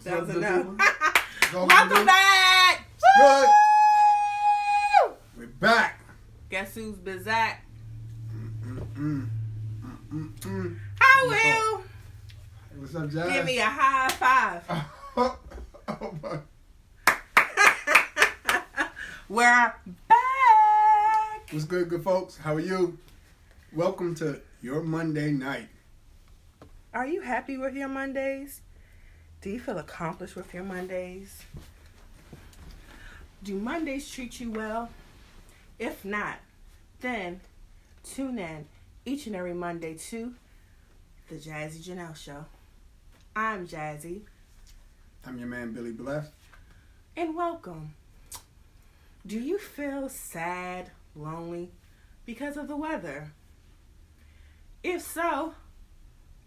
That was enough. Welcome back. Good. We're back. Guess who's Bizak? How will? What's up, Jazz? Give me a high five. We're back. What's good folks? How are you? Welcome to your Monday night. Are you happy with your Mondays? Do you feel accomplished with your Mondays? Do Mondays treat you well? If not, then tune in each and every Monday to the Jazzy Janelle Show. I'm Jazzy. I'm your man, Billy Bless. And welcome. Do you feel sad, lonely because of the weather? If so,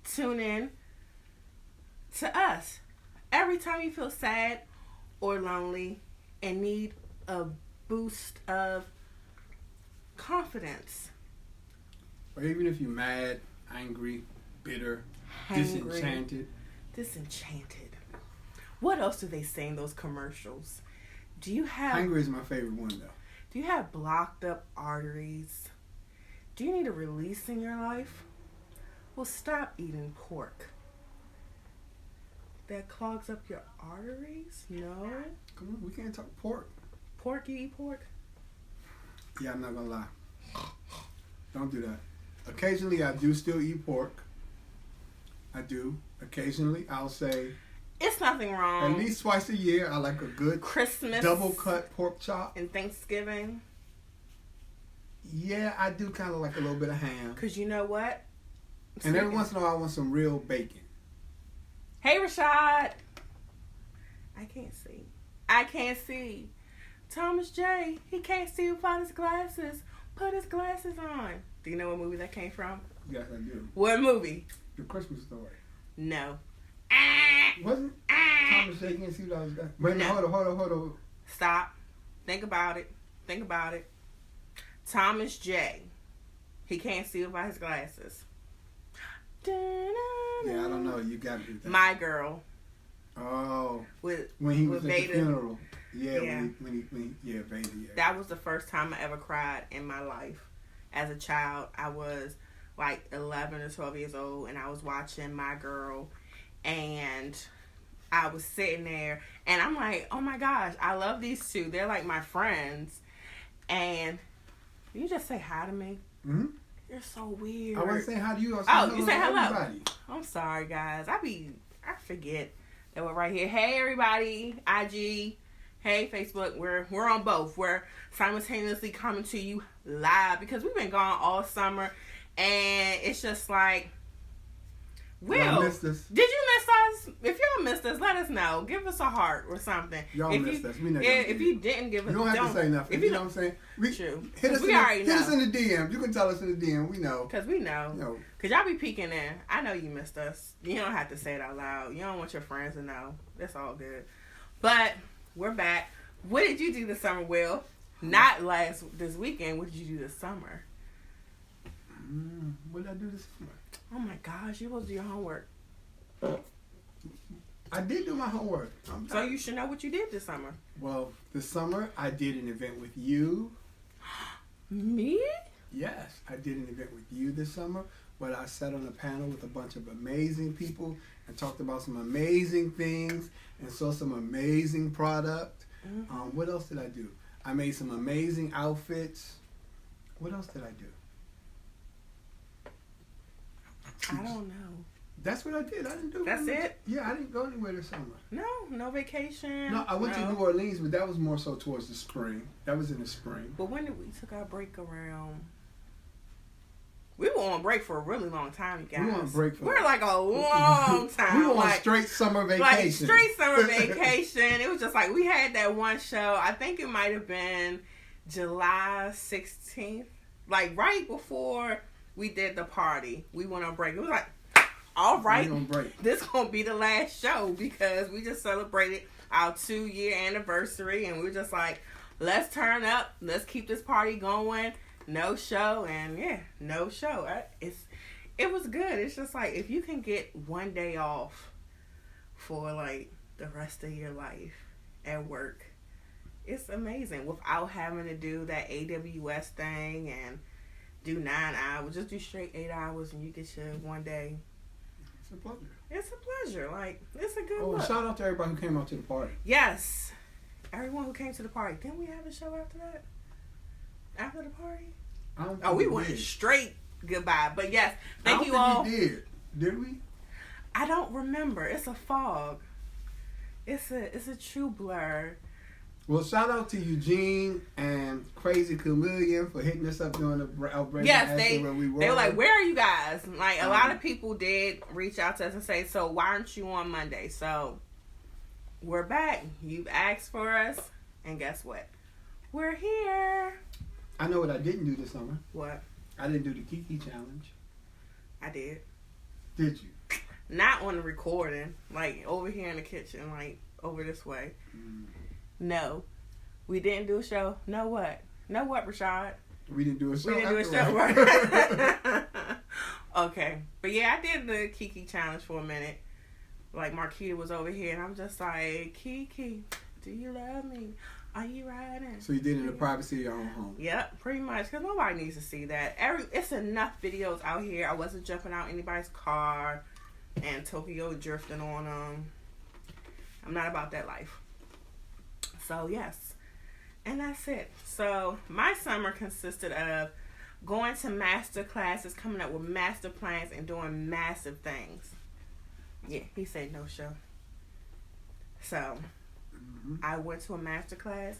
tune in to us. Every time you feel sad or lonely and need a boost of confidence. Or even if you're mad, angry, bitter, Disenchanted. What else do they say in those commercials? Do you have... Angry is my favorite one, though. Do you have blocked up arteries? Do you need a release in your life? Well, stop eating pork. That clogs up your arteries? No. Come on, we can't talk pork. Pork, you eat pork? Yeah, I'm not gonna lie. Don't do that. Occasionally, I do still eat pork. I do. Occasionally, I'll say... It's nothing wrong. At least twice a year, I like a good Christmas double cut pork chop. and Thanksgiving. Yeah, I do kind of like a little bit of ham. Because you know what? And every once in a while, I want some real bacon. Hey, Rashad. I can't see. Thomas J. He can't see without his glasses. Put his glasses on. Do you know what movie that came from? Yes, I do. What movie? The Christmas Story. No. Wasn't Thomas J. Can't see without his glasses? Wait, no. Hold on. Stop. Think about it. Thomas J. He can't see without his glasses. Yeah, I don't know. You got to do that. My Girl. Oh. When he was at Vader. the funeral. Yeah, Yeah. When Vader, yeah. That was the first time I ever cried in my life. As a child, I was like 11 or 12 years old, and I was watching My Girl, and I was sitting there, and I'm like, oh my gosh, I love these two. They're like my friends. And you just say hi to me? Mm-hmm. You're so weird. I wasn't saying hi to you. I was Oh, saying you say hello. Everybody. I'm sorry, guys. I forget that we're right here. Hey, everybody. IG. Hey, Facebook. We're on both. We're simultaneously coming to you live because we've been gone all summer, and it's just like, Y'all missed us. Did you miss us? If y'all missed us, let us know. Give us a heart or something. Y'all missed us. We know. If you didn't give us, you don't have to say nothing. You know what I'm saying? True. Hit us in the DM. You can tell us in the DM. We know. Because we know. Because y'all be peeking in. I know you missed us. You don't have to say it out loud. You don't want your friends to know. That's all good. But we're back. What did you do this summer, Will? Not this weekend. What did you do this summer? What did I do this summer? Oh my gosh, you supposed to do your homework. I did do my homework. So you should know what you did this summer. Well, this summer I did an event with you. Me? Yes, I did an event with you this summer where I sat on a panel with a bunch of amazing people and talked about some amazing things and saw some amazing product. Mm-hmm. What else did I do? I made some amazing outfits. What else did I do? I don't know. That's what I did. I didn't do. That's it? Yeah, I didn't go anywhere this summer. No vacation. No, I went to New Orleans, but that was more so towards the spring. That was in the spring. But when did we took our break around? We were on break for a really long time, you guys. We were on break for... We're like a long time. We were on straight summer vacation. Like straight summer vacation. It was just like we had that one show. I think it might have been July 16th, like right before we did the party. We went on break. It was like, all right, this gonna be the last show because we just celebrated our 2-year anniversary, and we were just like, let's turn up, let's keep this party going. No show, and yeah, no show. It was good. It's just like, if you can get one day off for like the rest of your life at work, it's amazing without having to do that AWS thing and do 9 hours. Just do straight 8 hours and you get your one day. It's a pleasure. It's a pleasure. Like, it's a good look. Shout out to everybody who came out to the party. Yes. Everyone who came to the party. Didn't we have a show after that? After the party? We went straight goodbye. But yes, thank you all. We did. Did we? I don't remember. It's a fog. It's a true blur. Well, shout out to Eugene and Crazy Chameleon for hitting us up during the outbreak. Yes, they were like, where are you guys? Like, a lot of people did reach out to us and say, so why aren't you on Monday? So, we're back. You've asked for us, and guess what? We're here. I know what I didn't do this summer. What? I didn't do the Kiki challenge. I did. Did you? Not on the recording. Like, over here in the kitchen. Like, over this way. No. We didn't do a show. No what? No what, Rashad? We didn't do a show. We didn't do a show. Right? Okay. But yeah, I did the Kiki challenge for a minute. Like, Marquita was over here, and I'm just like, Kiki, do you love me? Are you riding? So you did it in the privacy of your own home. Yep, pretty much, because nobody needs to see that. It's enough videos out here. I wasn't jumping out anybody's car and Tokyo drifting on them. I'm not about that life. So, yes. And that's it. So, my summer consisted of going to master classes, coming up with master plans, and doing massive things. Yeah, he said no show. So, I went to a master class,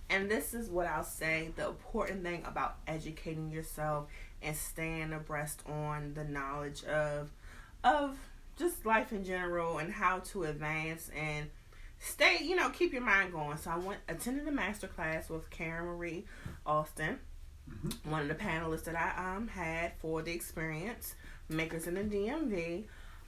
and this is what I'll say, the important thing about educating yourself and staying abreast on the knowledge of just life in general and how to advance and stay, keep your mind going. So I attended a master class with Karen Marie Austin, one of the panelists that I had for the experience, Makers in the DMV,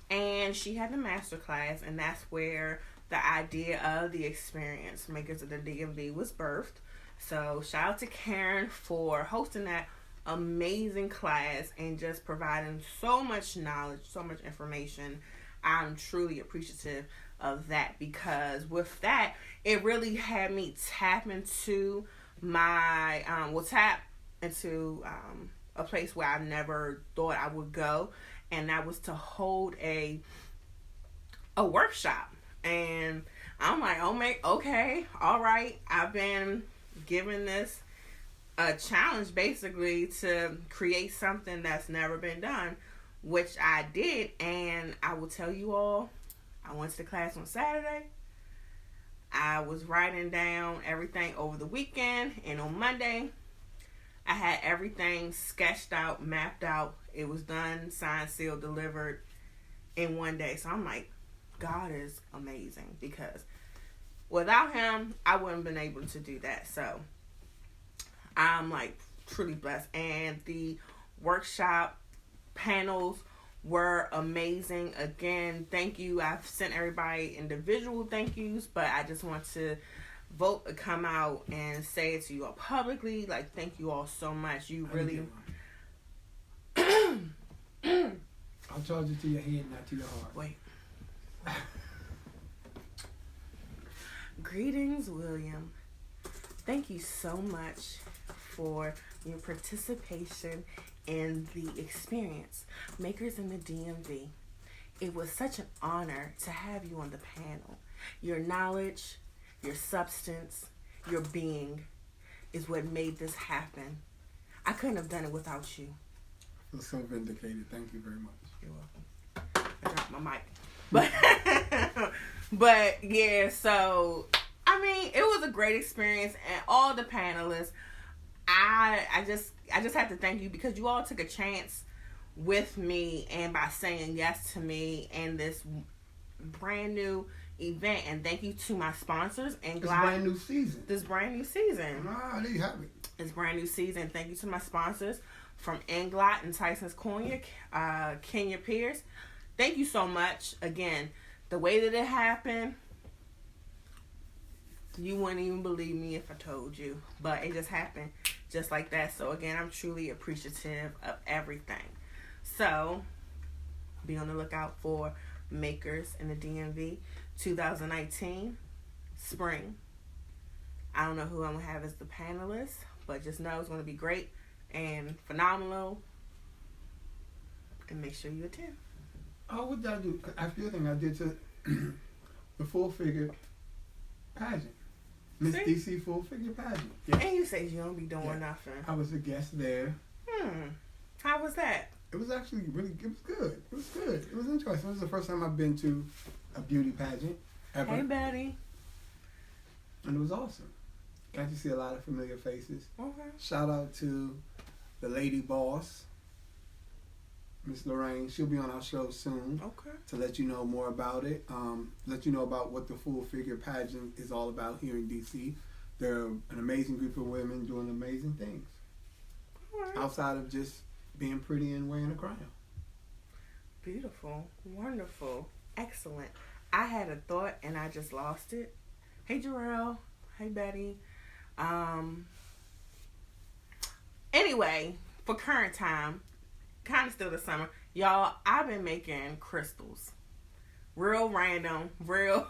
and she had the master class, and that's where the idea of the experience, Makers of the DMV, was birthed. So shout out to Karen for hosting that amazing class and just providing so much knowledge, so much information. I'm truly appreciative of that, because with that, it really had me tap into my, a place where I never thought I would go, and that was to hold a workshop. And I'm like, okay, all right. I've been given this a challenge basically to create something that's never been done, which I did. And I will tell you all, I went to the class on Saturday. I was writing down everything over the weekend, and on Monday, I had everything sketched out, mapped out. It was done, signed, sealed, delivered in one day. So I'm like, God is amazing, because without him, I wouldn't have been able to do that. So I'm like truly blessed. And the workshop panels were amazing. Again, thank you. I've sent everybody individual thank yous, but I just want to come out and say it to you all publicly. Like, thank you all so much. You really... I'll charge it to your head, not to your heart. Wait. Greetings, William. Thank you so much for your participation in the experience, Makers in the DMV. It was such an honor to have you on the panel. Your knowledge, your substance, your being is what made this happen. I couldn't have done it without you. I feel so vindicated. Thank you very much. You're welcome. I dropped my mic. But yeah, so I mean, it was a great experience, and all the panelists, I just have to thank you, because you all took a chance with me and by saying yes to me and this brand new event. And thank you to my sponsors and this brand new season. This brand new season. Ah, there you have it. It's brand new season. Thank you to my sponsors from Inglot and Tyson's Corner, Kenya Pierce. Thank you so much. Again, the way that it happened, you wouldn't even believe me if I told you. But it just happened just like that. So again, I'm truly appreciative of everything. So be on the lookout for makers in the DMV 2019 spring. I don't know who I'm going to have as the panelist, but just know it's going to be great and phenomenal. And make sure you attend. Oh, what did I do? After the thing I did to the full figure pageant. Miss DC full figure pageant. Yeah. And you say you don't be doing nothing. I was a guest there. How was that? It was actually really, it was good. It was good. It was interesting. It was the first time I've been to a beauty pageant ever. Hey, Betty. And it was awesome. Got to see a lot of familiar faces. Okay. Shout out to the lady boss, Miss Lorraine. She'll be on our show soon. Okay. To let you know more about it. Let you know about what the full figure pageant is all about here in DC. They're an amazing group of women doing amazing things. All right. Outside of just being pretty and wearing a crown. Beautiful. Wonderful. Excellent. I had a thought and I just lost it. Hey, Jarrell. Hey, Betty. Anyway, for current time, kind of still the summer, y'all, I've been making crystals. Real random, real,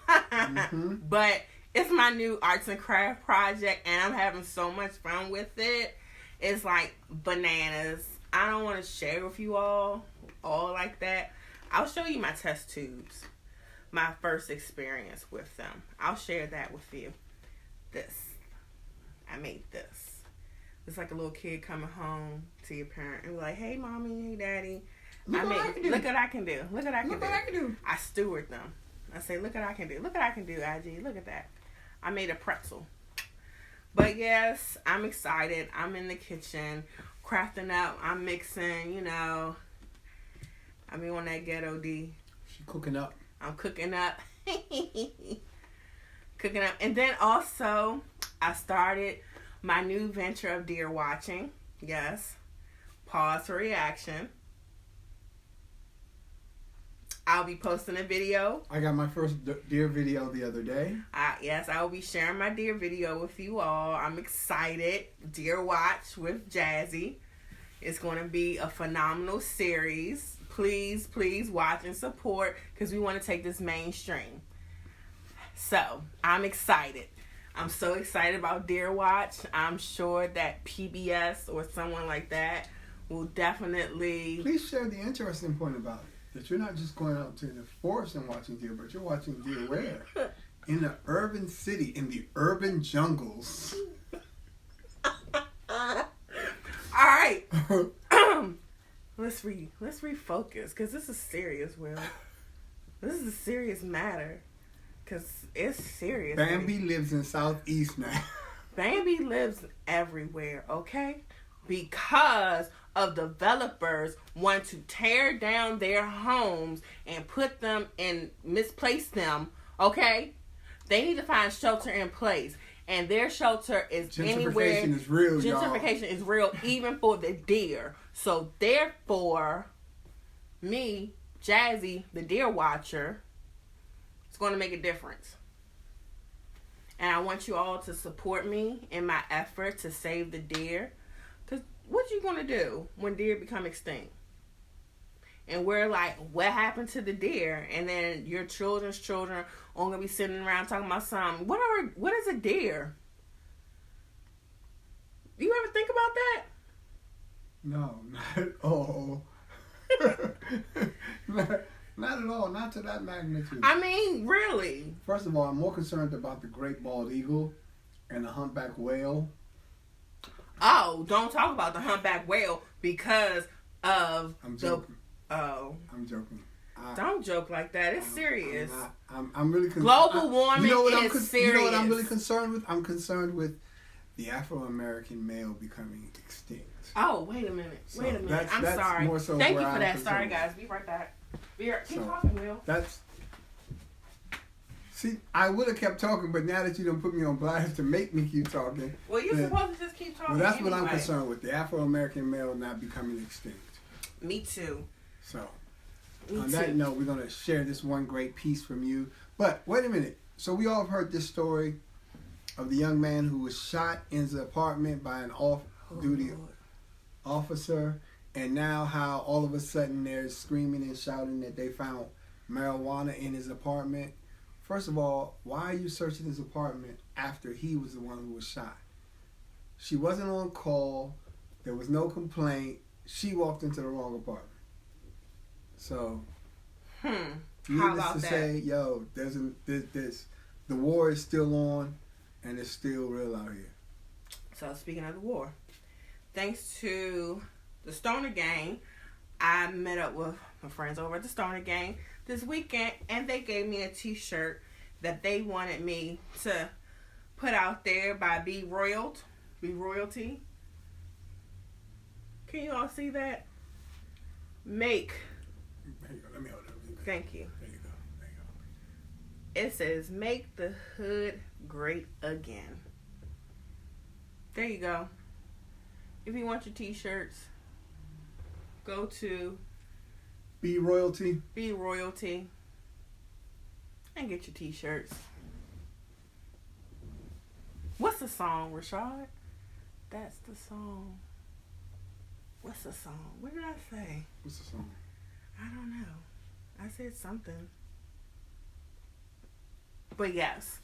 but it's my new arts and craft project, and I'm having so much fun with it. It's like bananas. I don't want to share with you all like that. I'll show you my test tubes, my first experience with them. I'll share that with you. I made this. It's like a little kid coming home to your parent and be like, "Hey, mommy, hey, daddy, look what I can do. Look what I can do. I steward them. I say, look what I can do. Look what I can do, IG. Look at that. I made a pretzel." But yes, I'm excited. I'm in the kitchen, crafting up. I'm mixing, you know. I mean, on that ghetto D. She cooking up. I'm cooking up. Cooking up. And then also, I started my new venture of deer watching. Yes. Pause for reaction. I'll be posting a video. I got my first deer video the other day. Yes, I will be sharing my deer video with you all. I'm excited. Deer Watch with Jazzy. It's going to be a phenomenal series. Please, please watch and support because we want to take this mainstream. So, I'm excited. I'm so excited about Deer Watch. I'm sure that PBS or someone like that will definitely... Please share the interesting point about it. That you're not just going out to the forest and watching deer, but you're watching deer where? In the urban city, in the urban jungles. All right. Let's refocus, because this is serious, Will. This is a serious matter. Because it's serious. Bambi lives in Southeast now. Bambi lives everywhere, okay? Because of developers want to tear down their homes and put them and misplace them, okay? They need to find shelter in place. And their shelter is anywhere. Gentrification is real, Gentrification is real, even for the deer. So, therefore, me, Jazzy, the deer watcher, is going to make a difference. And I want you all to support me in my effort to save the deer. Because what you going to do when deer become extinct? And we're like, what happened to the deer? And then your children's children are going to be sitting around talking about something. What is a deer? Do you ever think about that? No, not at all. Not at all. Not to that magnitude. I mean, really. First of all, I'm more concerned about the great bald eagle and the humpback whale. Oh, don't talk about the humpback whale because of I'm joking. Oh. I'm joking. Don't joke like that. It's serious. I'm really concerned. Global warming is serious. You know what I'm really concerned with? I'm concerned with the Afro-American male becoming extinct. Oh, wait a minute. So I'm sorry. More so Thank you for that. Sorry, guys. Be right back. Keep talking, Will. See, I would have kept talking, but now that you done put me on blast to make me keep talking. Well, you're supposed to just keep talking. Well, that's anyway. what I'm concerned with, the Afro-American male not becoming extinct. Me too. So, Me on too. that note, we're going to share this one great piece from you. But, wait a minute. So, we all have heard this story of the young man who was shot in his apartment by an off-duty officer, and now how all of a sudden they're screaming and shouting that they found marijuana in his apartment. First of all, why are you searching his apartment after he was the one who was shot? She wasn't on call. There was no complaint. She walked into the wrong apartment. So, How needless about to that? say, yo, the war is still on, and it's still real out here. So speaking of the war, thanks to the Stoner Gang, I met up with my friends over at the Stoner Gang this weekend, and they gave me a t-shirt that they wanted me to put out there by Be Royalty. Can you all see that? Make. There you go. Let me hold it. Thank you. There you go. There you go. It says, "Make the hood great again." There you go. If you want your t-shirts, go to Be Royalty. Be Royalty and get your t-shirts. What's the song, Rashad? That's the song. What's the song? What did I say? What's the song? I don't know. I said something. But yes.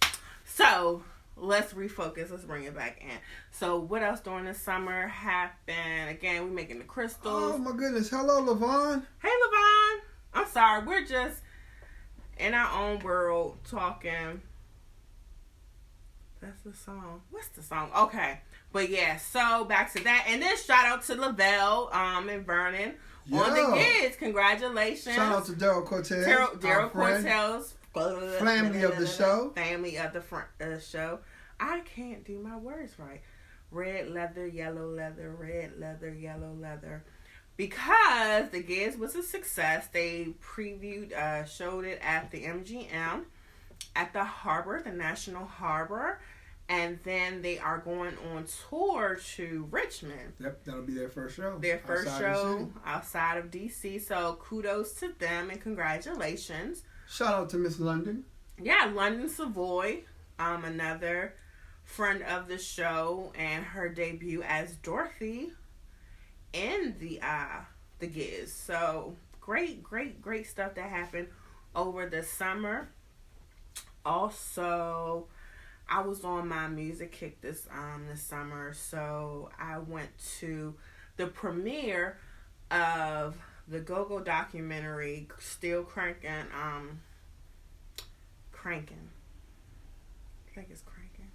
So, let's refocus. Let's bring it back in. So, what else during the summer happened? Again, we're making the crystals. Oh, my goodness. Hello, Levon. Hey, Levon. I'm sorry. We're just in our own world talking. That's the song. What's the song? Okay. But yeah, so back to that. And then shout out to Lavelle and Vernon on the kids. Congratulations. Shout out to Daryl Cortez. Daryl Cortez. Family of the show. Family of the show. I can't do my words right. Red leather, yellow leather, red leather, yellow leather. Because the Giz was a success. They previewed, showed it at the MGM, at the Harbor, the National Harbor. And then they are going on tour to Richmond. Yep, that'll be their first show. Their first show outside of DC. So kudos to them and congratulations. Shout out to Miss London. Yeah, London Savoy, another friend of the show, and her debut as Dorothy in the Giz. So great stuff that happened over the summer. Also, I was on my music kick this summer, so I went to the premiere of the Go-Go documentary, Still Cranking. I think it's Cranking.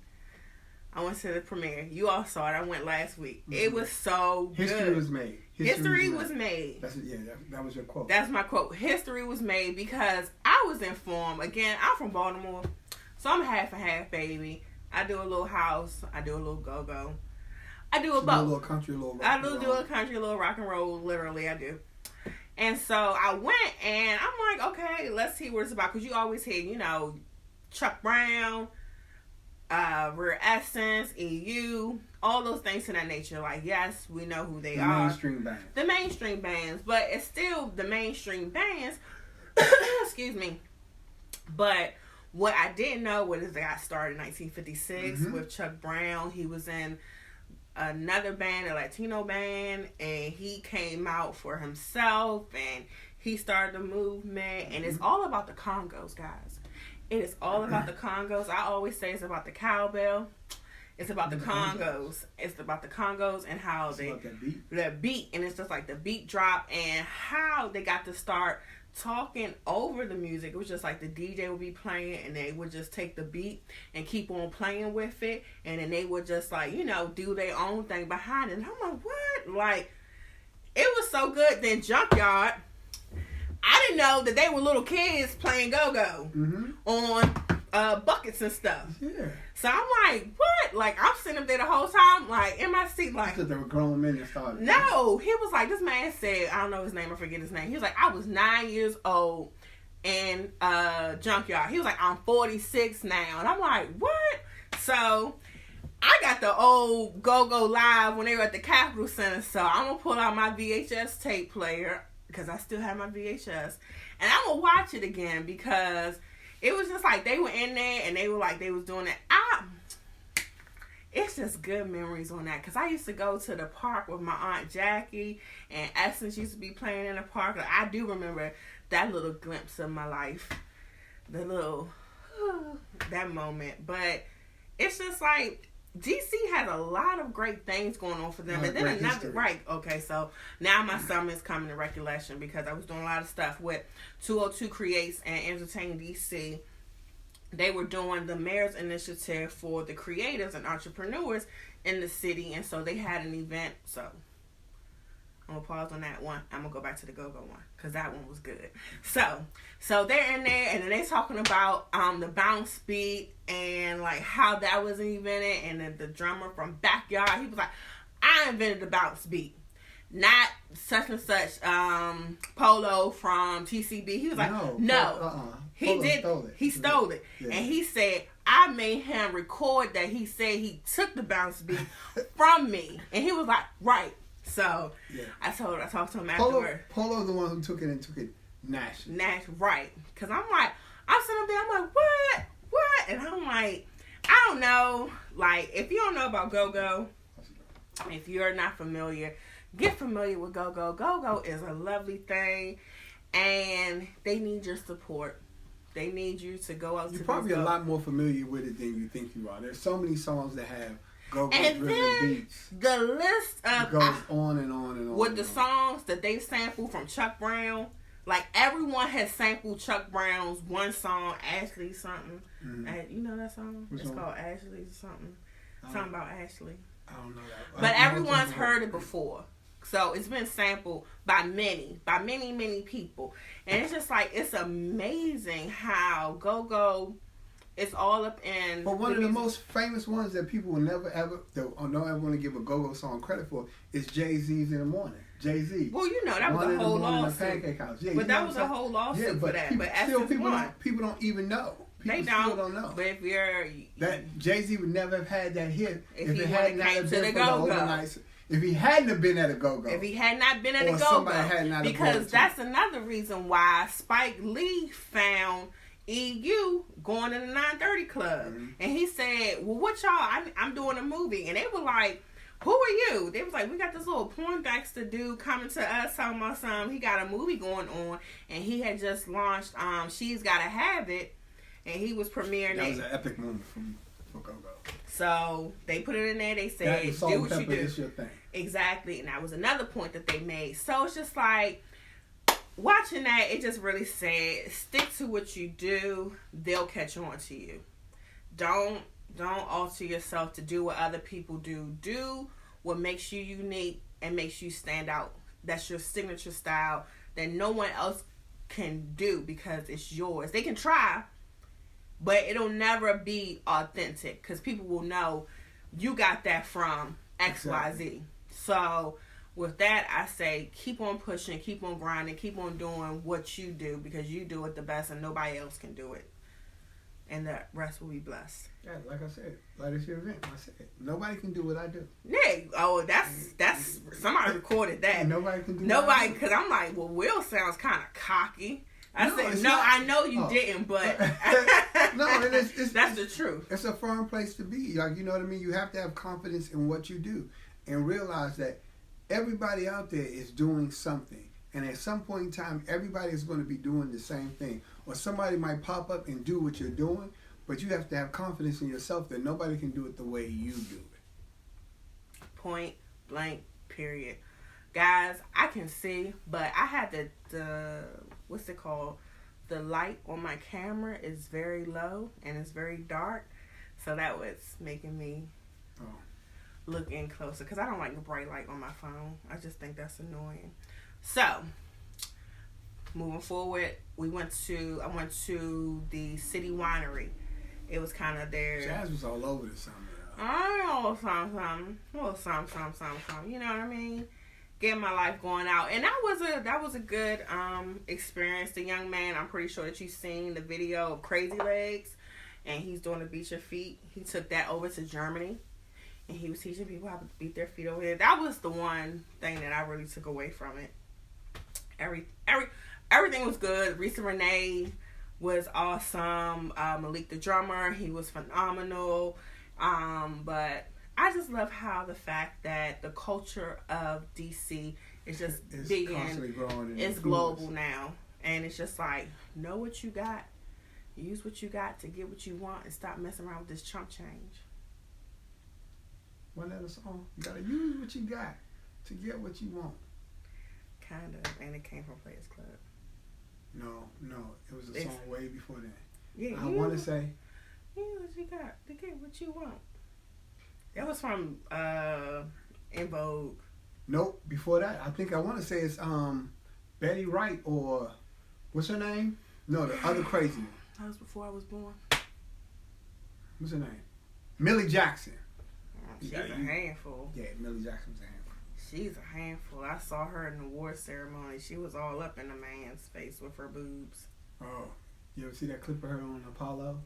I went to the premiere. You all saw it. I went last week. Mm-hmm. It was so good. History was made. History was made. That was your quote. That's my quote. History was made because I was informed. Again, I'm from Baltimore. So I'm half and half, baby. I do a little house. I do a little go-go. I do a both. A little country, a little rock and roll. I do a country, a little rock and roll. Literally, I do. And so I went, and I'm like, okay, let's see what it's about. Because you always hear, Chuck Brown, Rare Essence, EU, all those things to that nature. Like, yes, we know who they are. Mainstream bands. The mainstream bands. But it's still the mainstream bands. Excuse me. But what I didn't know was they got started in 1956 with Chuck Brown. He was in another band, a Latino band, and he came out for himself, and he started the movement, and it's all about the Congos, guys. It is all about the Congos. I always say it's about the cowbell. It's about the Congos. It's about the Congos and how it's about that beat, and it's just like the beat drop and how they got to start talking over the music. It was just like the DJ would be playing and they would just take the beat and keep on playing with it, and then they would just like, do their own thing behind it. And I'm like, what? Like, it was so good. Then Junkyard, I didn't know that they were little kids playing go-go on buckets and stuff. Yeah. So I'm like, what? Like, I'm sitting up there the whole time, like, in my seat, like. Because they were grown men that started. No, he was like, this man said, I don't know his name, I forget his name. He was like, I was 9 years old, in Junkyard. He was like, I'm 46 now. And I'm like, what? So I got the old Go-Go Live when they were at the Capitol Center. So I'm going to pull out my VHS tape player because I still have my VHS. And I'm going to watch it again because it was just like they were in there and they were like, they was doing it. It's just good memories on that. Because I used to go to the park with my Aunt Jackie, and Essence used to be playing in the park. I do remember that little glimpse of my life. The little, that moment. But it's just like, DC has a lot of great things going on for them. And then another, history. Right, okay, so now my summer is coming to recollection because I was doing a lot of stuff with 202 Creates and Entertain DC. They were doing the mayor's initiative for the creatives and entrepreneurs in the city, and so they had an event. So I'm gonna pause on that one. I'm gonna go back to the Go-Go one because that one was good. So they're in there, and then they talking about the bounce beat and like how that was invented, and then the drummer from Backyard, he was like, I invented the bounce beat, not such and such Polo from TCB. He was like, no. He stole it. Yeah. And he said, I made him record that he said he took the bounce beat from me. And he was like, right. So yeah. I talked to him afterward. Polo's the one who took it national. Right. Because I'm sitting there, I'm like, what? And I'm like, I don't know. Like, if you don't know about Go-Go, if you're not familiar, get familiar with Go-Go. Go-Go is a lovely thing, and they need your support. They need you to go out. You're probably a lot more familiar with it than you think you are. There's so many songs that have Go-Go and driven beats. The list of goes on and on and on. With the songs that they sampled from Chuck Brown, like everyone has sampled Chuck Brown's one song, Ashley something. Mm-hmm. You know that song? It's called Ashley something. Something about Ashley. I don't know that. But everyone's heard it before. So it's been sampled by many people. And it's just like, it's amazing how Go-Go is all up in... But one of the most famous ones that people will never ever want to give a Go-Go song credit for is Jay-Z's In the Morning. Jay-Z. Well, you know, that was a whole lawsuit. Pancake House. Yeah, but that was a whole lawsuit for that. People don't even know. People still don't know. But if you're... That Jay-Z would never have had that hit if it had not been for the Go-Go. If he hadn't have been at a Go-Go. If he had not been at a Go-Go. Because that's another reason why Spike Lee found EU going in the 930 Club. Mm-hmm. And he said, well, what y'all, I'm doing a movie. And they were like, who are you? They was like, we got this little Poindexter dude coming to us talking about something. He got a movie going on. And he had just launched She's Gotta Have It. And he was premiering it. That was an epic moment for Go-Go. So they put it in there. They said, do what you do. Is your thing. Exactly. And that was another point that they made. So it's just like, watching that, it just really said, stick to what you do. They'll catch on to you. Don't alter yourself to do what other people do. Do what makes you unique and makes you stand out. That's your signature style that no one else can do because it's yours. They can try, but it'll never be authentic because people will know you got that from XYZ. Exactly. So with that, I say keep on pushing, keep on grinding, keep on doing what you do because you do it the best and nobody else can do it. And the rest will be blessed. Yeah, like I said, like it's your event. I said, nobody can do what I do. Yeah, that's somebody recorded that. Nobody can do nobody, because I'm like, well, Will sounds kind of cocky. I I know you didn't, but no, and that's the truth. It's a firm place to be. Like, you know what I mean? You have to have confidence in what you do and realize that everybody out there is doing something. And at some point in time, everybody is going to be doing the same thing. Or somebody might pop up and do what you're doing, but you have to have confidence in yourself that nobody can do it the way you do it. Point blank, period. Guys, I can see, but I had the what's it called? The light on my camera is very low and it's very dark. So that was making me look in closer because I don't like the bright light on my phone. I just think that's annoying. So, moving forward, I went to the City Winery. It was kind of there. Jazz was all over the summer. Oh, something. You know what I mean? getting my life going out, and that was a good experience. The young man, I'm pretty sure that you've seen the video of Crazy Legs, and he's doing the beat your feet. He took that over to Germany, and he was teaching people how to beat their feet over there. That was the one thing that I really took away from it. Everything was good. Risa Renee was awesome. Malik the drummer, he was phenomenal. But I just love how the fact that the culture of DC is just big and it's global now. And it's just like, know what you got, use what you got to get what you want, and stop messing around with this chump change. Wasn't that a song? You gotta use what you got to get what you want. Kind of, and it came from Players Club. No, it was a song way before that. Yeah, I want to say, use what you got to get what you want. That was from In Vogue. Nope, before that, I think I want to say it's Betty Wright or what's her name? No, the other crazy one. That was before I was born. What's her name? Millie Jackson. She's a handful. Yeah, Millie Jackson's a handful. She's a handful. I saw her in the award ceremony. She was all up in the man's face with her boobs. Oh, you ever see that clip of her on Apollo?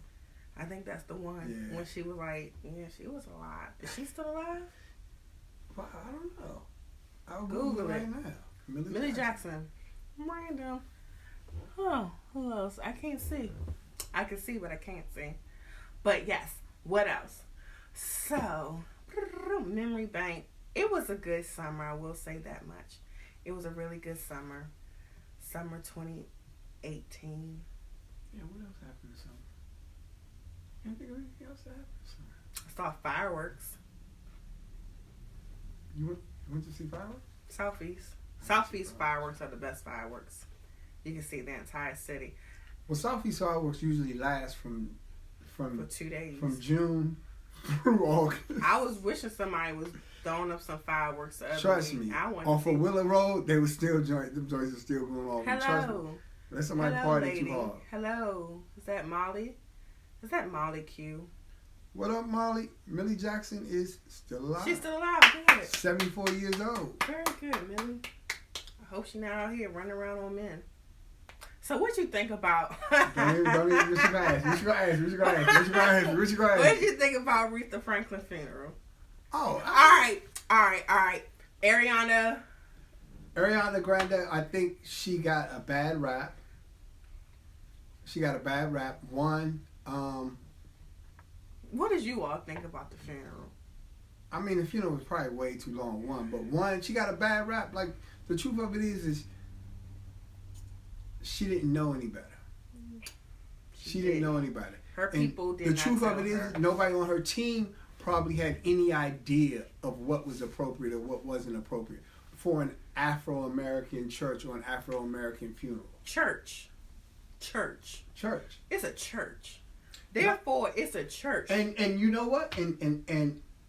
I think that's the one. Yeah. When she was like, yeah, she was alive. Is she still alive? Well, I don't know. I'll Google it right now. Millie Jackson. Random. Oh, who else? I can't see. I can see, but I can't see. But yes, what else? So, memory bank. It was a good summer, I will say that much. It was a really good summer. Summer 2018. Yeah, what else happened this summer? Can't think of anything else that happened this summer. I saw fireworks. You went to see fireworks? Southeast fireworks are the best fireworks. You can see the entire city. Well, Southeast fireworks usually last from for 2 days. From June through August. I was wishing somebody was throwing up some fireworks the other Trust week. me. Off of Willow Road, they were still them joints are still going off. Hello. Let somebody party lady. too hard. Hello. Is that Molly? Is that Molly Q? What up, Molly? Millie Jackson is still alive. She's still alive. Good. 74 years old. Very good, Millie. I hope she's not out here running around on men. So what you think about? Don't even what you gonna ask? What you gonna ask? What you gonna ask? What you gonna ask? What did you think about Aretha Franklin funeral? Oh, all right. Ariana Grande, I think she got a bad rap. One, what did you all think about the funeral? I mean, the funeral was probably way too long. One, she got a bad rap. Like, the truth of it is she didn't know any better. She didn't know any better. Her people did not. The truth of it is, nobody on her team probably had any idea of what was appropriate or what wasn't appropriate for an Afro-American church or an Afro-American funeral. Church. It's a church. Therefore, it's a church. And you know what? And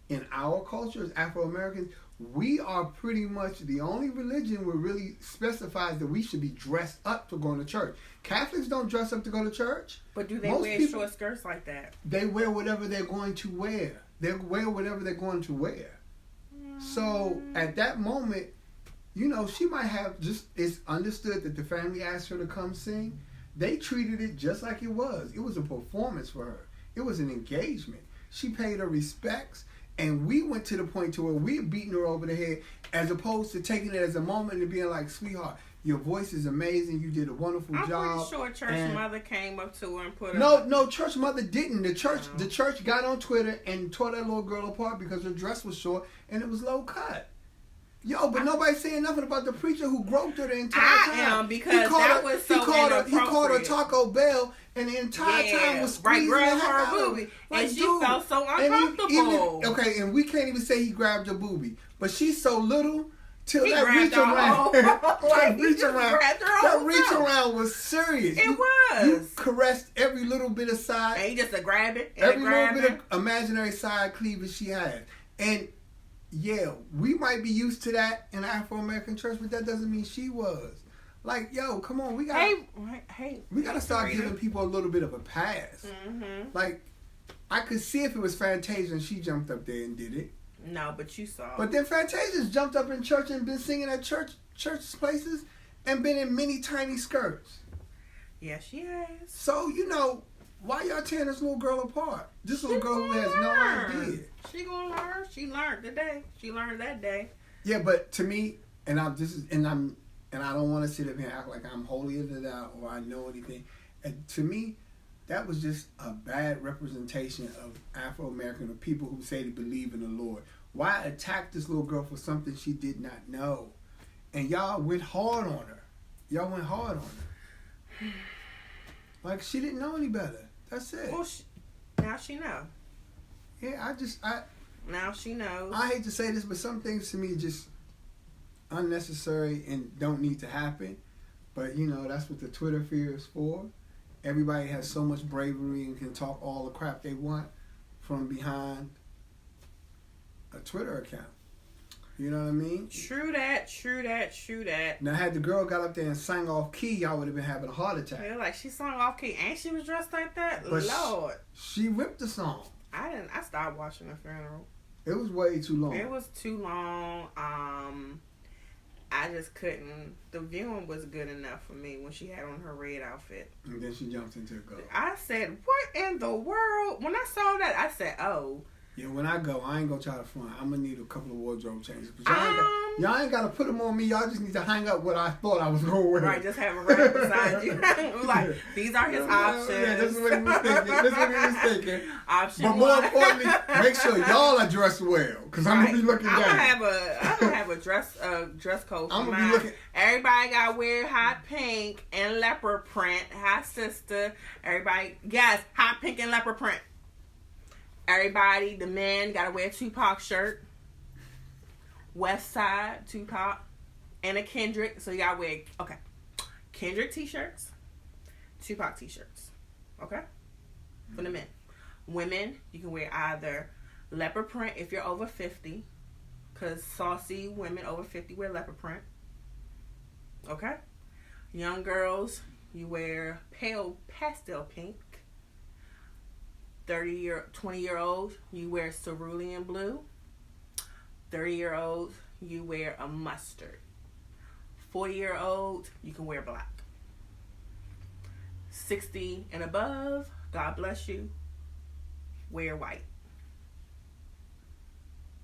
in our culture as Afro-Americans, we are pretty much the only religion where really specifies that we should be dressed up to go to church. Catholics don't dress up to go to church. But do they wear short skirts like that? They wear whatever they're going to wear. They wear whatever they're going to wear. So at that moment, you know, she might have it's understood that the family asked her to come sing. They treated it just like it was. It was a performance for her. It was an engagement. She paid her respects. And we went to the point to where we were beating her over the head as opposed to taking it as a moment and being like, sweetheart, your voice is amazing. You did a wonderful job. I'm pretty sure Church Mother came up to her and put her... No, Church Mother didn't. The church got on Twitter and tore that little girl apart because her dress was short and it was low cut. Yo, but nobody's saying nothing about the preacher who groped her the entire time. I am, because that was so inappropriate. He called her Taco Bell, and the entire time was squeezing the heck out of her. And she felt so uncomfortable. And we can't even say he grabbed her boobie, but she's so little till that reach around. That reach around was serious. It was. You caressed every little bit of side. And he just grabbed it. Every little bit of imaginary side cleavage she had. And yeah, we might be used to that in Afro-American church, but that doesn't mean she was. Like, yo, come on, we gotta start giving people a little bit of a pass. Mm-hmm. Like, I could see if it was Fantasia and she jumped up there and did it. No, but you saw. But then Fantasia's jumped up in church and been singing at church places and been in mini tiny skirts. Yeah, she has. So, why y'all tearing this little girl apart? This little girl who has no idea. She gonna learn. She learned today. She learned that day. Yeah, but to me, and I don't want to sit up here and act like I'm holier than thou or I know anything. And to me, that was just a bad representation of Afro-American or people who say they believe in the Lord. Why attack this little girl for something she did not know? And y'all went hard on her. Like, she didn't know any better. That's it. Well, now she know. Yeah, now she knows. I hate to say this, but some things to me just unnecessary and don't need to happen. But, that's what the Twitter fear is for. Everybody has so much bravery and can talk all the crap they want from behind a Twitter account. You know what I mean? True that. Now, had the girl got up there and sang off key, y'all would have been having a heart attack. Yeah, like she sung off key and she was dressed like that? But Lord. She ripped the song. I stopped watching the funeral. It was way too long. It was too long. I just couldn't. The viewing was good enough for me when she had on her red outfit. And then she jumped into a go. I said, what in the world? When I saw that, I said, oh. Yeah, when I go, I ain't gonna try to front. I'm gonna need a couple of wardrobe changes. But y'all ain't gotta put them on me. Y'all just need to hang up what I thought I was gonna wear. Right, just have a rack beside you. Like, these are his options. Yeah, this is what he was thinking. Option but one. more importantly, make sure y'all are dressed well, because I'm gonna be looking down. I'm gonna have a dress code for I'm gonna mine. be looking. Everybody gotta wear hot pink and leopard print. Hi, sister. Everybody, yes, hot pink and leopard print. Everybody, the men gotta wear a Tupac shirt. West Side Tupac and a Kendrick. So you gotta wear Kendrick t-shirts, Tupac t-shirts. Okay? For the men. Women, you can wear either leopard print if you're over 50, because saucy women over 50 wear leopard print. Okay? Young girls, you wear pale pastel pink. 20-year-olds, you wear cerulean blue. 30-year-olds, you wear a mustard. 40-year-olds, you can wear black. 60 and above, God bless you, wear white.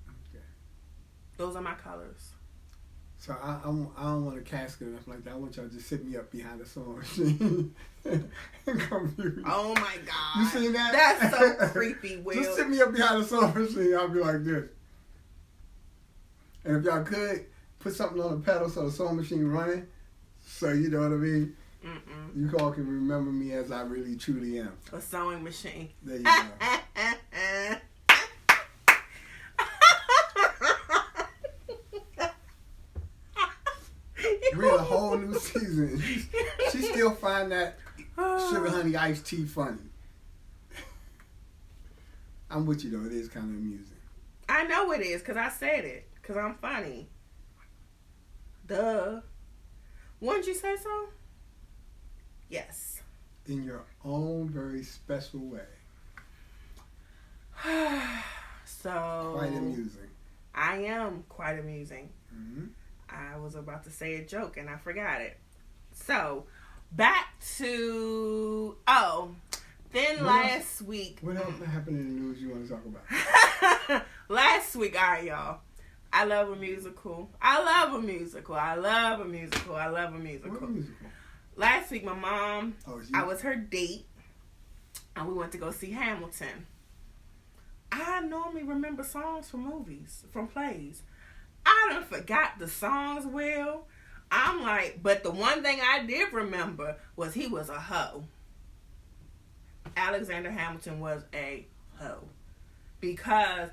Okay. Those are my colors. So I don't want a casket or nothing like that. I want y'all to just sit me up behind the sewing machine and come here. Oh my God. You seen that? That's so creepy, Will. Just sit me up behind the sewing machine. I'll be like this. And if y'all could, put something on the pedal so the sewing machine running. So you know what I mean? Mm-mm. You all can remember me as I really truly am. A sewing machine. There you go. We're in a whole new season. She still find that sugar honey iced tea funny. I'm with you though. It is kind of amusing. I know it is because I said it. Because I'm funny. Duh. Wouldn't you say so? Yes. In your own very special way. So. Quite amusing. I am quite amusing. Mm-hmm. I was about to say a joke and I forgot it. So, back to... last week... What else happened in the news you want to talk about? Last week, all right, y'all. I love a musical. What musical? Last week, my mom, I was her date, and we went to go see Hamilton. I normally remember songs from movies, from plays. I done forgot the songs, Will. I'm like, but the one thing I did remember was he was a hoe. Alexander Hamilton was a hoe. Because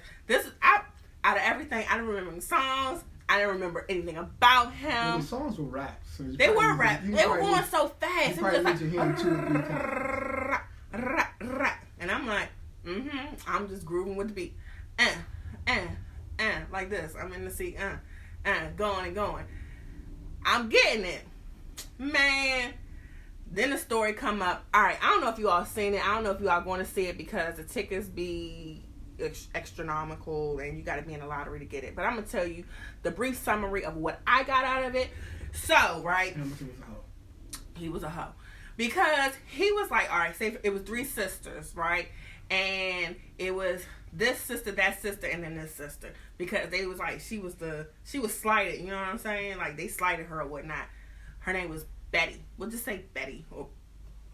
out of everything, I didn't remember the songs. I didn't remember anything about him. Well, the songs were rap. So they were rap. They were going so fast. You probably need to hear them 2 or 3 times. And I'm like, I'm just grooving with the beat. Like this. I'm in the seat. Going and going. I'm getting it. Man. Then the story come up. All right, I don't know if you all seen it. I don't know if you all going to see it because the tickets be astronomical, and you got to be in the lottery to get it. But I'm gonna tell you the brief summary of what I got out of it. So, right, he was a hoe because he was like, all right, say it was 3 sisters, right, and it was this sister, that sister, and then this sister, because they was like she was slighted. You know what I'm saying? Like they slighted her or whatnot. Her name was Betty. We'll just say Betty or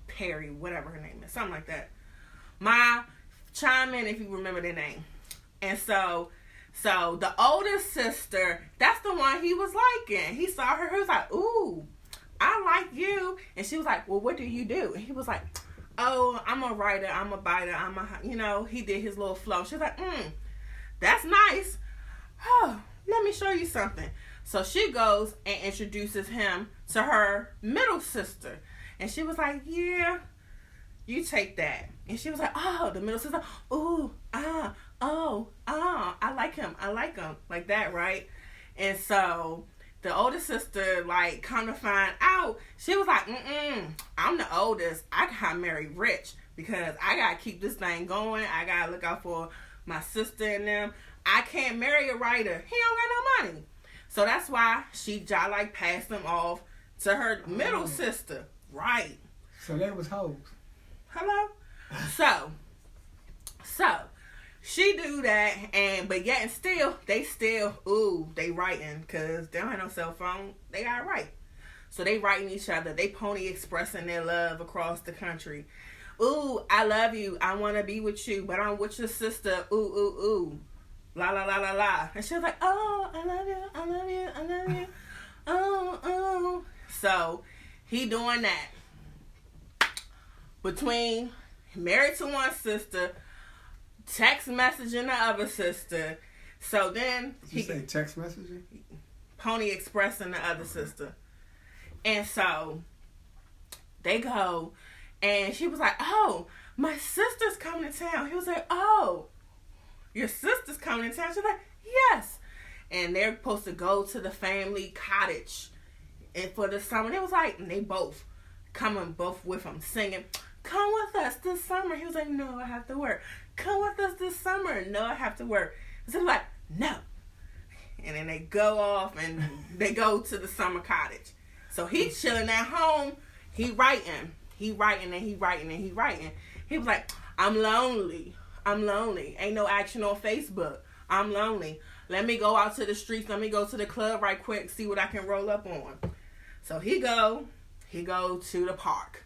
Perry, whatever her name is, something like that. Chime in if you remember their name. And so the oldest sister, that's the one he was liking. He saw her, he was like, ooh, I like you. And she was like, well, what do you do? And he was like, oh, I'm a writer, I'm a biter, he did his little flow. She was like, that's nice. Oh, let me show you something. So she goes and introduces him to her middle sister. And she was like, yeah, you take that. And she was like, oh, the middle sister, ooh, I like him. Like that, right? And so the older sister, like, come to find out, she was like, I'm the oldest. I gotta marry rich because I gotta keep this thing going. I gotta look out for my sister and them. I can't marry a writer. He don't got no money. So that's why she like passed him off to her middle sister. Right. So that was hoes. Hello? So she do that, but yet and still, they writing, because they don't have no cell phone. They gotta write. So they writing each other. They pony expressing their love across the country. Ooh, I love you. I want to be with you, but I'm with your sister. Ooh, ooh, ooh. La, la, la, la, la. And she was like, oh, I love you. I love you. I love you. Oh, oh. So he doing that. Between married to one sister, text messaging the other sister. So then he say text messaging? Pony expressing the other sister. And so they go, and she was like, oh, my sister's coming to town. He was like, oh, your sister's coming to town? She's like, yes. And they're supposed to go to the family cottage and for the summer. It was like, and they both coming both with him singing, come with us this summer. He was like, no, I have to work. Come with us this summer. No, I have to work. So they're like, no. And then they go off and they go to the summer cottage. So he's chilling at home. He writing. He writing. He was like, I'm lonely. Ain't no action on Facebook. I'm lonely. Let me go out to the streets. Let me go to the club right quick. See what I can roll up on. So he go to the park.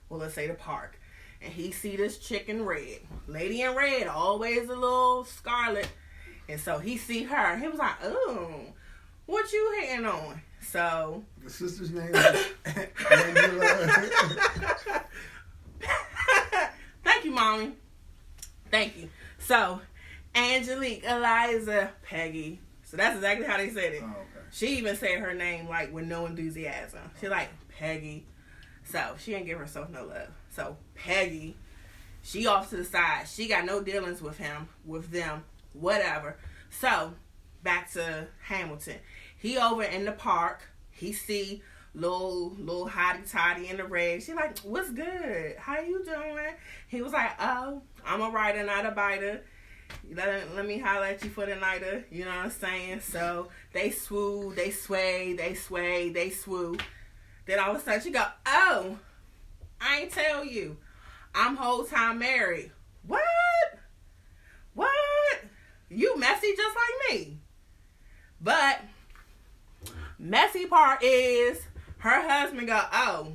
Well, let's say the park. And he see this chick in red. Lady in red, always a little scarlet. And so he see her. He was like, ooh, what you hitting on? So the sister's name is Angela. Thank you, Mommy. Thank you. So Angelique, Eliza, Peggy. So that's exactly how they said it. Oh, okay. She even said her name like with no enthusiasm. She like Peggy. So she didn't give herself no love. So Peggy, she off to the side. She got no dealings with him, with them, whatever. So back to Hamilton. He over in the park. He see little hottie toddy in the red. She like, what's good? How you doing? He was like, oh, I'm a writer, not a biter. Let me holler at you for the nighter. You know what I'm saying? So they swoo, they sway, they swoo. Then all of a sudden she go, oh, I ain't tell you. I'm whole time married. What? You messy just like me. But messy part is her husband go, oh,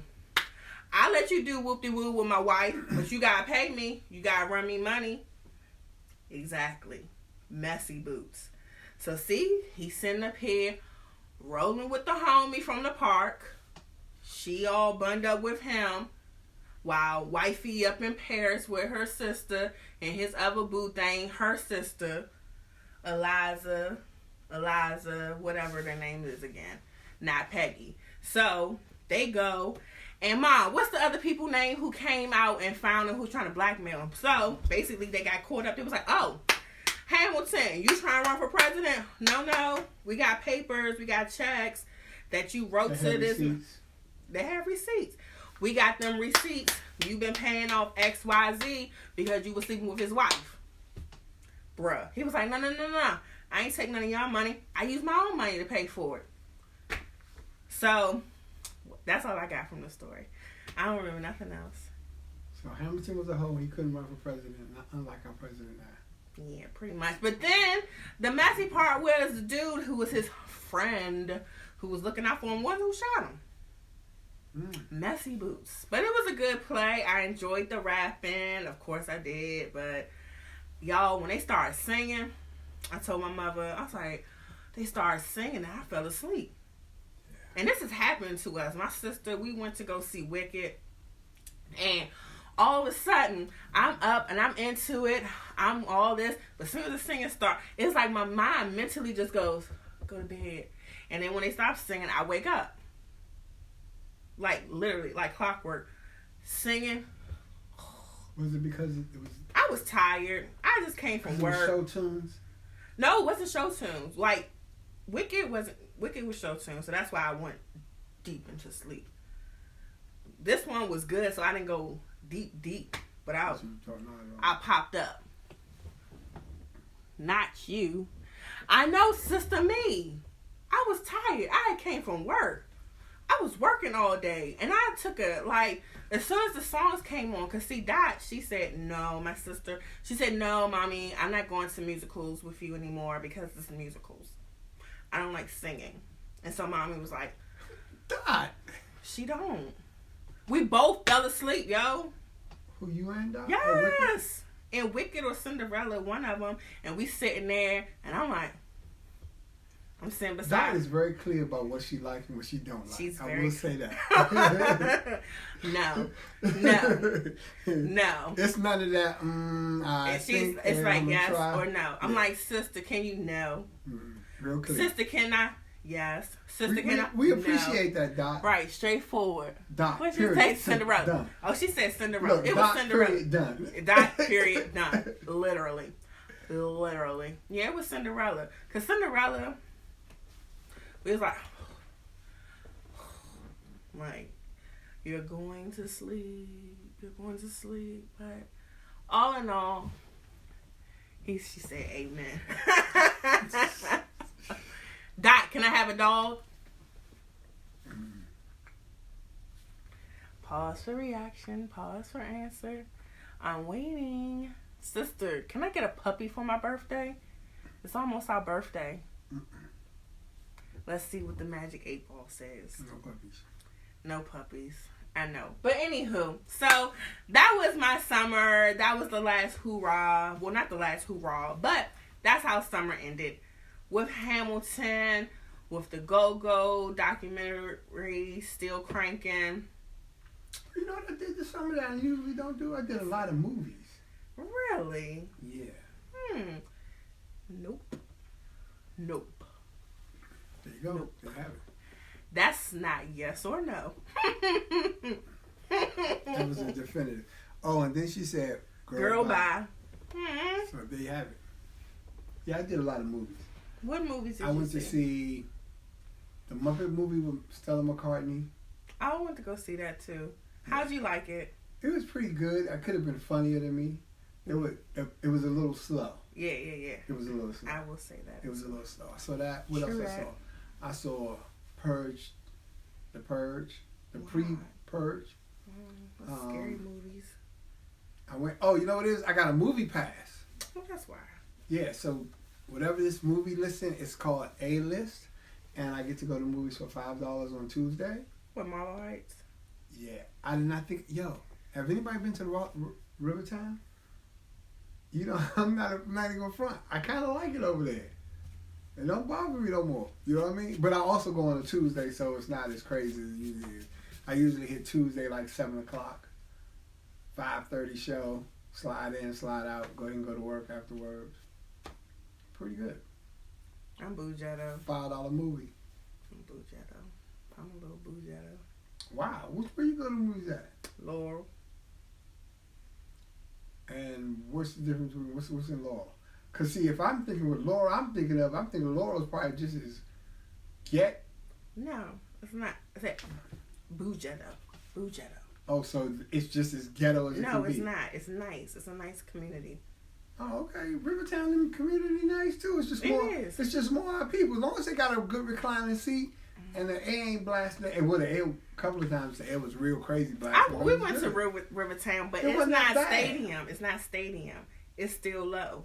I let you do whoop-de-woo with my wife, but you gotta pay me. You gotta run me money. Exactly. Messy boots. So see, he's sitting up here rolling with the homie from the park. She all bunned up with him, while wifey up in Paris with her sister, and his other boo thing, her sister, Eliza, whatever their name is again, not Peggy. So they go, and Mom, what's the other people name who came out and found him, who's trying to blackmail him? So basically they got caught up. They was like, oh, Hamilton, you trying to run for president? No, we got papers, we got checks that you wrote to this. Receipts. They have receipts. We got them receipts. You've been paying off XYZ because you were sleeping with his wife. Bruh. He was like, no. I ain't take none of y'all money. I use my own money to pay for it. So, that's all I got from the story. I don't remember nothing else. So Hamilton was a hoe. He couldn't run for president, unlike our president now. Yeah, pretty much. But then, the messy part was the dude who was his friend, who was looking out for him, was who shot him. Messy boots. But it was a good play. I enjoyed the rapping. Of course I did. But, y'all, when they started singing, I told my mother, I was like, they started singing and I fell asleep. Yeah. And this has happened to us. My sister, we went to go see Wicked. And all of a sudden, I'm up and I'm into it. I'm all this. But as soon as the singing starts, it's like my mind mentally just goes, go to bed. And then when they stop singing, I wake up. Like, literally, like clockwork. Singing. Was it because it was... I was tired. I just came from work. Show tunes? No, it wasn't show tunes. Like, Wicked was show tunes, so that's why I went deep into sleep. This one was good, so I didn't go deep. But I popped up. Not you. I know, sister me. I was tired. I came from work. I was working all day, and I took as soon as the songs came on, because see, Dot, she said, no, my sister, she said, no, mommy, I'm not going to musicals with you anymore because it's musicals. I don't like singing. And so mommy was like, Dot. She don't. We both fell asleep, yo. Who, you and Dot? Yes. In Wicked or Cinderella, one of them, and we sitting there, and I'm like, I'm sitting beside. Dot is very clear about what she likes and what she don't like. She's I will say that. No. It's none of that. It's like yes or no. I'm like, sister, can you no? Real clear. Sister, can I? Yes. Sister, can I? We appreciate that, Dot. Right, straightforward. Dot. What did she say? Cinderella. Done. Oh, she said Cinderella. Look, it Dot, was Cinderella. Period, done. Dot. Period. Done. Literally. Yeah, it was Cinderella. Cause Cinderella, we was like, you're going to sleep. But all in all, she said amen. Dot, can I have a dog? Pause for reaction. Pause for answer. I'm waiting. Sister, can I get a puppy for my birthday? It's almost our birthday. Let's see what the Magic 8 Ball says. No puppies. I know. But anywho, so that was my summer. That was the last hoorah. Well, not the last hoorah, but that's how summer ended. With Hamilton, with the Go-Go documentary still cranking. You know what I did this summer that I usually don't do? I did a lot of movies. Really? Yeah. Nope. There you go. Nope. There you have it. That's not yes or no. That was a definitive. Oh, and then she said, Girl, bye. So there you have it. Yeah, I did a lot of movies. What movies did you see? I went to see the Muppet movie with Stella McCartney. I went to go see that too. How'd you like it? It was pretty good. I could have been funnier than me. It was a little slow. Yeah. It was a little slow. I will say that. It was a little slow. So that, what else I saw? I saw Purge, the pre-Purge. Scary movies. I went, oh, you know what it is? I got a movie pass. Well, that's why. Yeah, so whatever this movie listing, it's called A-List, and I get to go to movies for $5 on Tuesday. What, Marlow Heights? Yeah. I did not think, have anybody been to the Rivertown? You know, I'm not even going to front. I kind of like it over there. It don't bother me no more. You know what I mean? But I also go on a Tuesday, so it's not as crazy as it usually is. I usually hit Tuesday like 7 o'clock, 5:30 show, slide in, slide out, go ahead and go to work afterwards. Pretty good. I'm Bougetto. $5 movie. I'm Bougetto. I'm a little Bougetto. Wow. Where you go to movies at? Laurel. And what's the difference between what's in Laurel? Cause see, if I'm thinking with Laurel, I'm thinking Laurel's probably just as get. No, it's not. It's like Bougetto. Oh, so it's just as ghetto as it can be. No, it's not. It's nice. It's a nice community. Oh, okay. Rivertown and community nice too. It's just more. It's just more people. As long as they got a good reclining seat and the air ain't blasting. And the air, a couple of times the air was real crazy blasting. We went to Rivertown, but it's not stadium. It's not stadium. It's still low.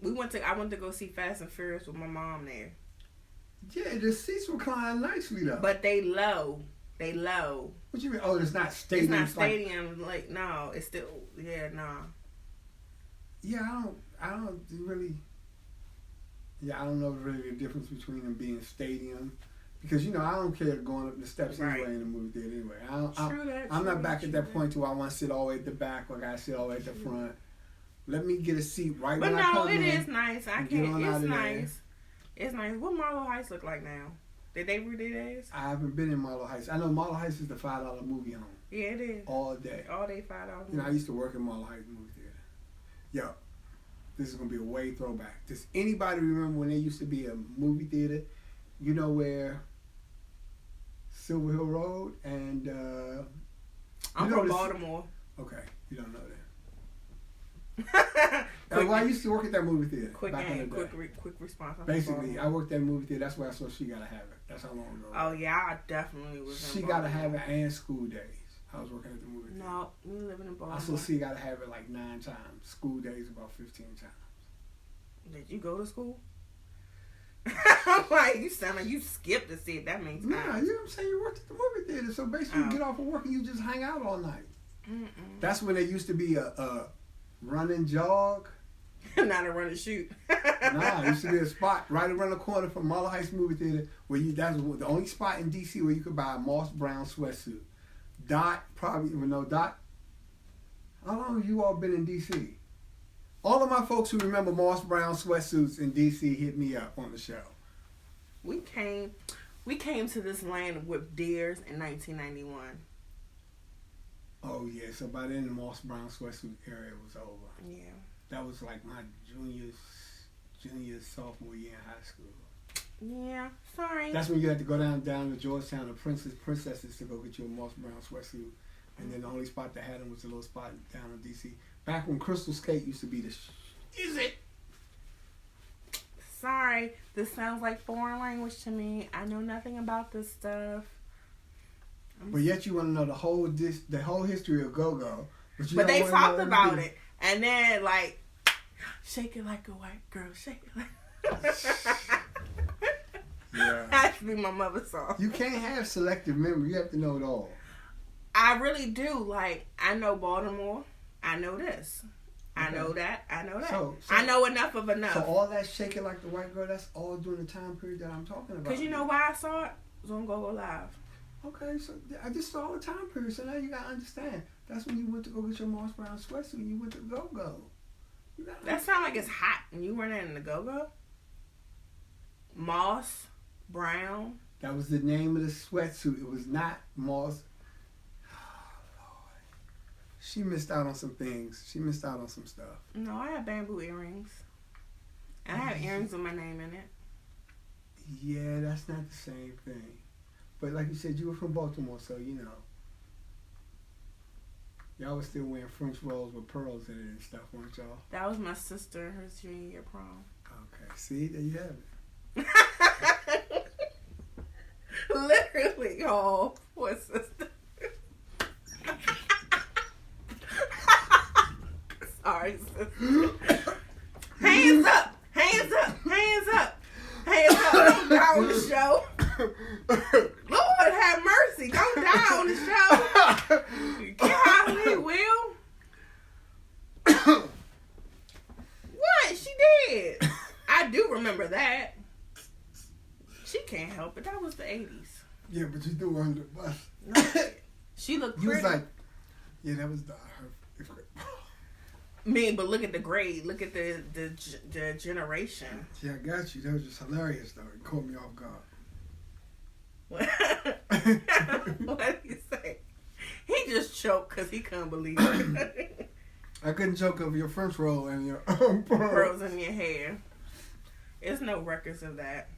I went to go see Fast and Furious with my mom there. Yeah, the seats recline nicely though. But they low. They low. What you mean? Oh, it's not stadium. It's not stadium. Like no, it's still no. Yeah, I don't really. Yeah, I don't know really the difference between them being stadium, because I don't care going up the steps anyway in the movie theater anyway. I'm not back at that point where I want to sit all the way at the back or I gotta sit all the way at the front. Let me get a seat right when I come in. But no, it is nice. It's nice. It's nice. What Marlow Heights look like now? Did they redo theirs? I haven't been in Marlow Heights. I know Marlow Heights is the $5 movie home. Yeah, it is. All day. All day $5. I used to work in Marlow Heights movie theater. Yo, this is gonna be a way throwback. Does anybody remember when there used to be a movie theater? You know where Silver Hill Road and I'm from Baltimore. Okay, you don't know that. Well, I used to work at that movie theater. Quick response. Basically, I worked at that movie theater. That's why I saw She Gotta Have It. That's how long ago. Oh yeah, I definitely was. She Gotta Have It and School Days. I was working at the movie theater. No, we living in Baltimore. I saw She Gotta Have It like 9 times. School Days about 15 times. Did you go to school? I'm like, you sound like you skipped to see if that means nah, you know what I'm saying? You worked at the movie theater, so basically you get off of work and you just hang out all night. That's when there used to be a run and jog. Not a run and shoot. Nah, it used to be a spot right around the corner from Marlow Heights movie theater where that's the only spot in DC where you could buy a Moss Brown sweatsuit. Dot, how long have you all been in DC? All of my folks who remember Moss Brown sweatsuits in DC hit me up on the show. We came to this land with deers in 1991. Oh yeah, so by then the Moss Brown sweatsuit era was over. Yeah. That was like my junior, sophomore year in high school. Yeah, sorry. That's when you had to go down to Georgetown or Princesses to go get you a Moss Brown sweatsuit. And then the only spot that had them was a little spot down in DC. Back when Crystal Skate used to be the Is it? Sorry, this sounds like foreign language to me. I know nothing about this stuff. But yet you want to know the whole history of go-go. But they talked about it. And then, like, shake it like a white girl, shake it like... Yeah. That's me, my mother's song. You can't have selective memory. You have to know it all. I really do. Like, I know Baltimore. I know this. Okay. I know that. So, I know enough of enough. So all that shake it like the white girl, that's all during the time period that I'm talking about. Because you know why I saw it? It was on Go-Go Live. Okay, so I just saw the time period, so now you got to understand. That's when you went to go get your Moss Brown sweatsuit and you went to Go-Go. That sounds like it's hot and you weren't in the Go-Go? Moss Brown? That was the name of the sweatsuit. It was not Moss. Oh, Lord. She missed out on some things. She missed out on some stuff. No, I had bamboo earrings. And I had earrings with my name in it. Yeah, that's not the same thing. But like you said, you were from Baltimore, so you know. Y'all was still wearing French rolls with pearls in it and stuff, weren't y'all? That was my sister in her junior year prom. Okay, see, there you have it. Literally, y'all. What sister? Sorry, sister. Hands up! Hands up! Hands up! Hands up! Don't die on the show. Lord have mercy. Don't die on the show. Golly, Will. What? She did. I do remember that. She can't help it. That was the 80s. Yeah, but you threw her under the bus. No, she looked pretty. You was like, yeah, that was her. But look at the grade. Look at the generation. Yeah, I got you. That was just hilarious, though. It caught me off guard. What? What did he say? He just choked because he couldn't believe it. I couldn't choke over your French roll and your pearls in your hair. There's no records of that.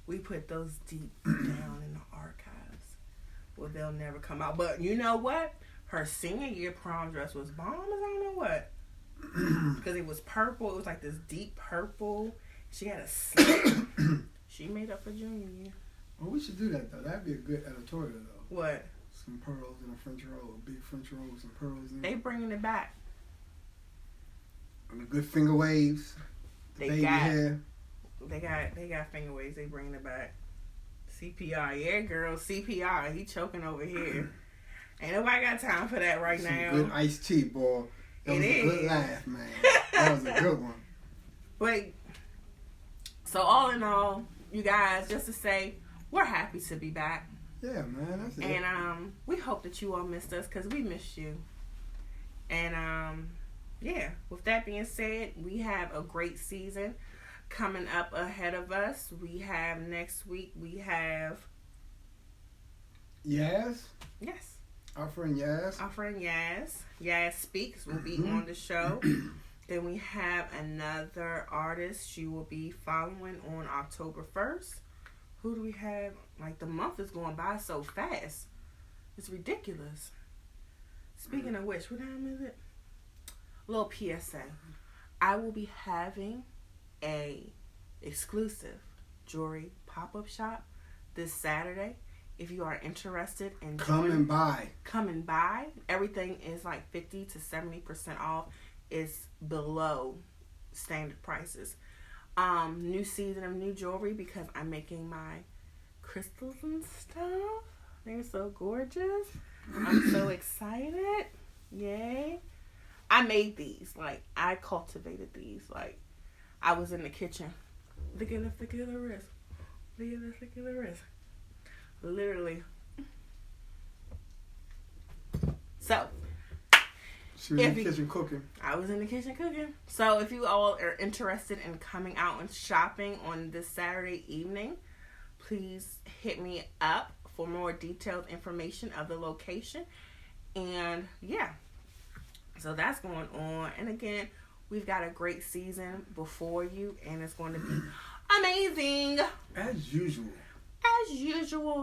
We put those deep down in the archives. Well, they'll never come out. But you know what? Her senior year prom dress was bomb as I don't know what. because it was purple. It was like this deep purple. She had a slit. She made up for junior year. Well, we should do that though. That'd be a good editorial though. What? Some pearls in a French roll, a big French roll with some pearls in it. They bringing it back. And the good finger waves. They baby got. hair. They got finger waves. They bringing it back. CPR, yeah, girl. CPR. He choking over here. Ain't nobody got time for that right Some now. good iced tea, boy. That was a good laugh, man. That was a good one. But so all in all, you guys, just to say, we're happy to be back. Yeah, man, that's it. And we hope that you all missed us because we missed you. And yeah, with that being said, we have a great season coming up ahead of us. We have next week, we have Yaz? Yes. Our friend Yaz. Our friend Yaz. Yaz Speaks will be on the show. Then we have another artist. She will be following on October 1st. Who do we have? Like, the month is going by so fast. It's ridiculous. Speaking of which, what time is it? Little PSA. I will be having a exclusive jewelry pop-up shop this Saturday. If you are interested in coming by. Everything is like 50 to 70% off. It's below standard prices. New season of new jewelry because I'm making my crystals and stuff. They're so gorgeous. I'm so excited. Yay. I made these. Like, I cultivated these. Like, I was in the kitchen. Look at the wrist. Look at the wrist. Literally. So, she was in the kitchen cooking. I was in the kitchen cooking. So, if you all are interested in coming out and shopping on this Saturday evening, please hit me up for more detailed information of the location. And yeah, so that's going on. And again, we've got a great season before you, and it's going to be amazing. As usual.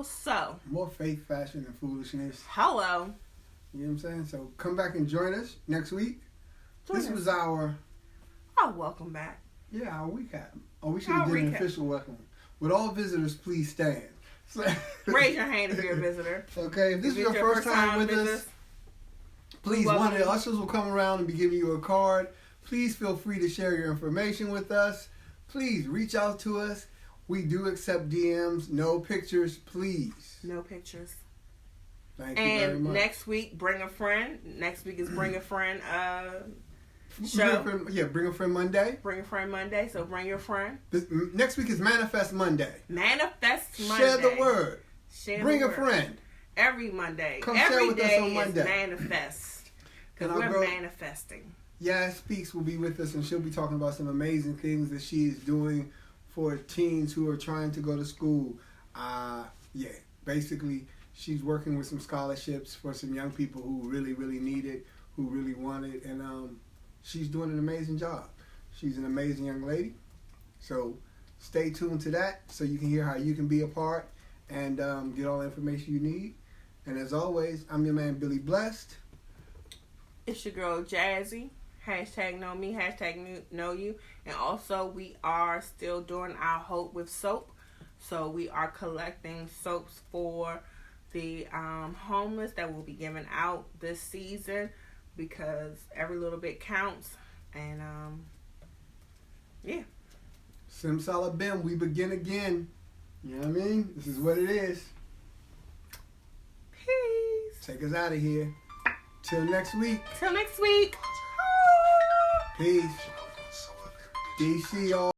So, more faith, fashion, and foolishness. Hello. You know what I'm saying? So come back and join us next week. This was our... Oh, welcome back. Yeah, our recap. Oh, we should have done an official welcome. Would all visitors please stand? Raise your hand if you're a visitor. Okay, if this is your first time with us, please, one of the ushers will come around and be giving you a card. Please feel free to share your information with us. Please reach out to us. We do accept DMs. No pictures, please. No pictures. Thank you very much. And next week, bring a friend. Next week is bring a friend show. Bring a friend Monday. Bring a friend Monday, so bring your friend. Next week is Manifest Monday. Manifest Monday. Share the word. Bring a friend. Every Monday. Come share with us on Monday. Manifest. Because we're manifesting. Yaz Speaks will be with us, and she'll be talking about some amazing things that she's doing for teens who are trying to go to school. Basically, she's working with some scholarships for some young people who really, really need it, who really want it, and she's doing an amazing job. She's an amazing young lady. So stay tuned to that so you can hear how you can be a part and get all the information you need. And as always, I'm your man, Billy Blessed. It's your girl, Jazzy. Hashtag know me, hashtag know you. And also, we are still doing our Hope with Soap. So we are collecting soaps for the homeless that will be given out this season because every little bit counts. And yeah. Simsalabim, we begin again. You know what I mean? This is what it is. Peace. Take us out of here. Till next week. Peace. DC all.